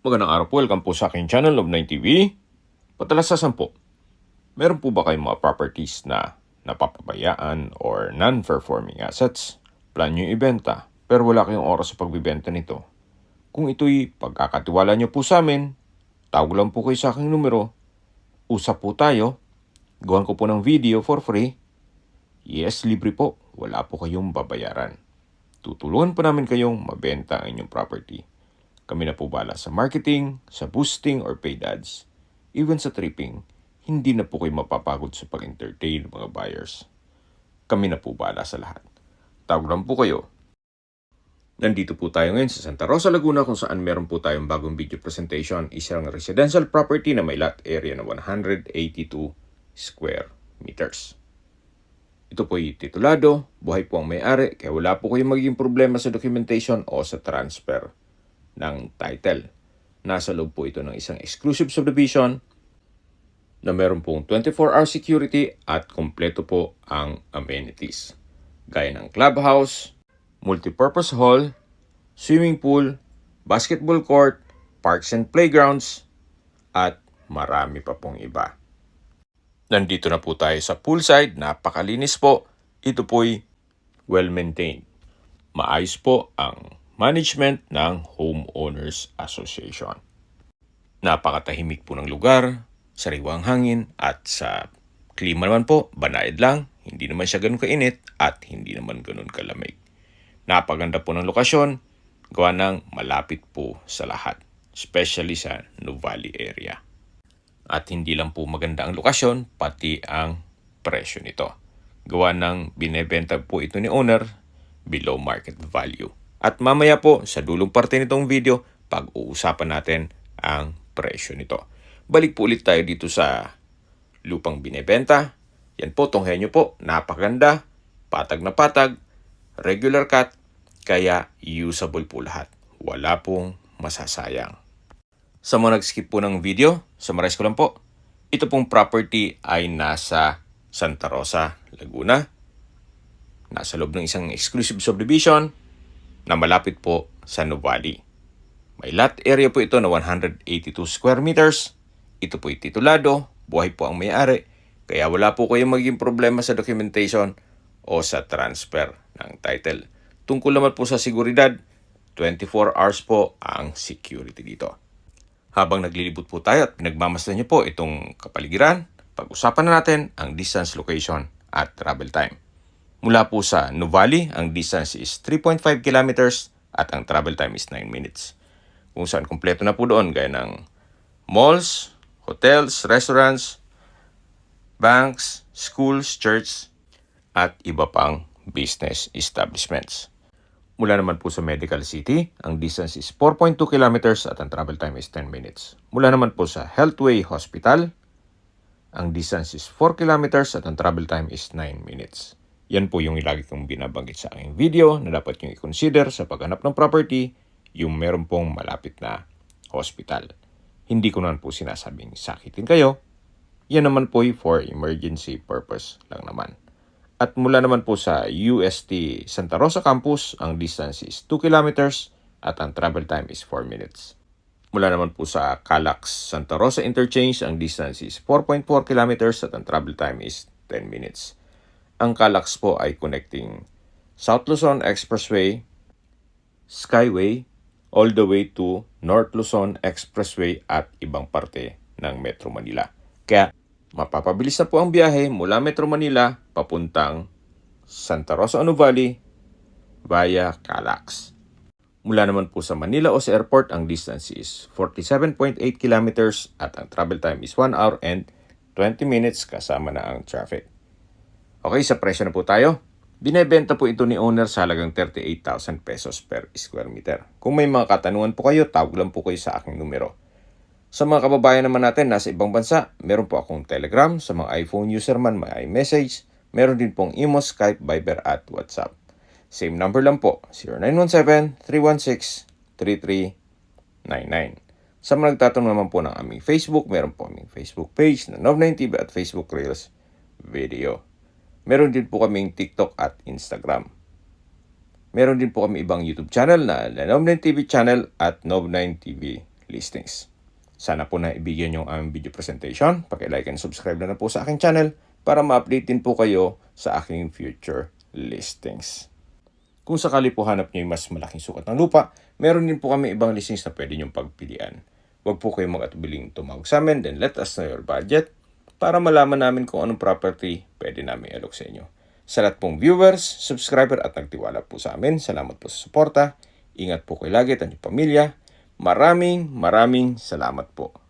Magandang araw po, welcome po sa aking channel of 9TV. Patalasasan po, meron po ba kayong mga properties na napapabayaan or non-performing assets? Plan nyo ibenta, pero wala kayong oras sa pagbibenta nito. Kung ito'y pagkakatiwala nyo po sa amin, tawag lang po kayo sa aking numero, usap po tayo, gawan ko po ng video for free. Yes, libre po, wala po kayong babayaran. Tutulungan po namin kayong mabenta ang inyong property. Kami na po bala sa marketing, sa boosting or paid ads. Even sa tripping, hindi na po kayo mapapagod sa pag-entertain ng mga buyers. Kami na po bala sa lahat. Tawag lang po kayo. Nandito po tayo ngayon sa Santa Rosa, Laguna kung saan meron po tayong bagong video presentation. Isang residential property na may lot area na 182 square meters. Ito po ay titulado, buhay po ang may-ari, kaya wala po kayong magiging problema sa documentation o sa transfer ng title. Nasa loob po ito ng isang exclusive subdivision na meron pong 24-hour security at kompleto po ang amenities. Gaya ng clubhouse, multipurpose hall, swimming pool, basketball court, parks and playgrounds, at marami pa pong iba. Nandito na po tayo sa poolside, napakalinis po. Ito po'y well-maintained. Maayos po ang management ng Homeowners Association. Napakatahimik po ng lugar, sariwang hangin at sa klima naman po, banayad lang, hindi naman siya ganun kainit at hindi naman ganun kalamig. Napaganda po ng lokasyon, gawa ng malapit po sa lahat, especially sa Nuvali area. At hindi lang po maganda ang lokasyon, pati ang presyo nito. Gawa ng binebenta po ito ni owner below market value. At mamaya po, sa dulong parte nitong video, pag-uusapan natin ang presyo nito. Balik po ulit tayo dito sa lupang binebenta. Yan po, tunghayan nyo po, napakaganda, patag na patag, regular cut, kaya usable po lahat. Wala pong masasayang. Sa mga nag-skip po ng video, summarize ko lang po. Ito pong property ay nasa Santa Rosa, Laguna. Nasa loob ng isang exclusive subdivision na malapit po sa Nuvali. May lot area po ito na 182 square meters. Ito po'y titulado, buhay po ang may-ari, kaya wala po kayong magiging problema sa documentation o sa transfer ng title. Tungkol naman po sa seguridad, 24 hours po ang security dito. Habang naglilibot po tayo at pinagmamasdan niyo po itong kapaligiran, pag-usapan na natin ang distance, location at travel time. Mula po sa Nuvali, ang distance is 3.5 kilometers at ang travel time is 9 minutes. Kung saan kumpleto na po doon gaya ng malls, hotels, restaurants, banks, schools, church, at iba pang business establishments. Mula naman po sa Medical City, ang distance is 4.2 kilometers at ang travel time is 10 minutes. Mula naman po sa Healthway Hospital, ang distance is 4 kilometers at ang travel time is 9 minutes. Yan po yung lagi kong binabanggit sa aking video na dapat nyo i-consider sa paghanap ng property, yung meron pong malapit na hospital. Hindi ko naman po sinasabing sakitin kayo. Yan naman po for emergency purpose lang naman. At mula naman po sa UST Santa Rosa Campus, ang distance is 2 kilometers at ang travel time is 4 minutes. Mula naman po sa Calax Santa Rosa Interchange, ang distance is 4.4 kilometers at ang travel time is 10 minutes. Ang Calax po ay connecting South Luzon Expressway, Skyway, all the way to North Luzon Expressway at ibang parte ng Metro Manila. Kaya mapapabilis na po ang biyahe mula Metro Manila papuntang Santa Rosa Nuvali via Calax. Mula naman po sa Manila Oce Airport, ang distance is 47.8 kilometers at ang travel time is 1 hour and 20 minutes kasama na ang traffic. Okay, sa presyo na po tayo. Binebenta po ito ni owner sa halagang 38,000 pesos per square meter. Kung may mga katanungan po kayo, tawag lang po kayo sa aking numero. Sa mga kababayan naman natin nasa ibang bansa, meron po akong Telegram. Sa mga iPhone user man, may iMessage. Meron din pong Imo, Skype, Viber at WhatsApp. Same number lang po, 0917-316-3399. Sa mga nagtatanong naman po ng aming Facebook, meron po aming Facebook page na Nov9TV at Facebook Reels Video. Meron din po kaming TikTok at Instagram. Meron din po kami ibang YouTube channel na Nov9TV channel at Nov9TV listings. Sana po na ibigyan yung aming video presentation. Paki-like and subscribe na po sa aking channel para ma-update din po kayo sa aking future listings. Kung sakali po hanap nyo yung mas malaking sukat ng lupa, meron din po kami ibang listings na pwede nyong pagpilian. Huwag po kayong mag-atubiling tumawag sa amin, then let us know your budget para malaman namin kung anong property pwede namin i-alok sa inyo. Sa lahat pong viewers, subscriber at nagtiwala po sa amin, salamat po sa suporta. Ingat po kayo lagi at inyong pamilya. Maraming salamat po.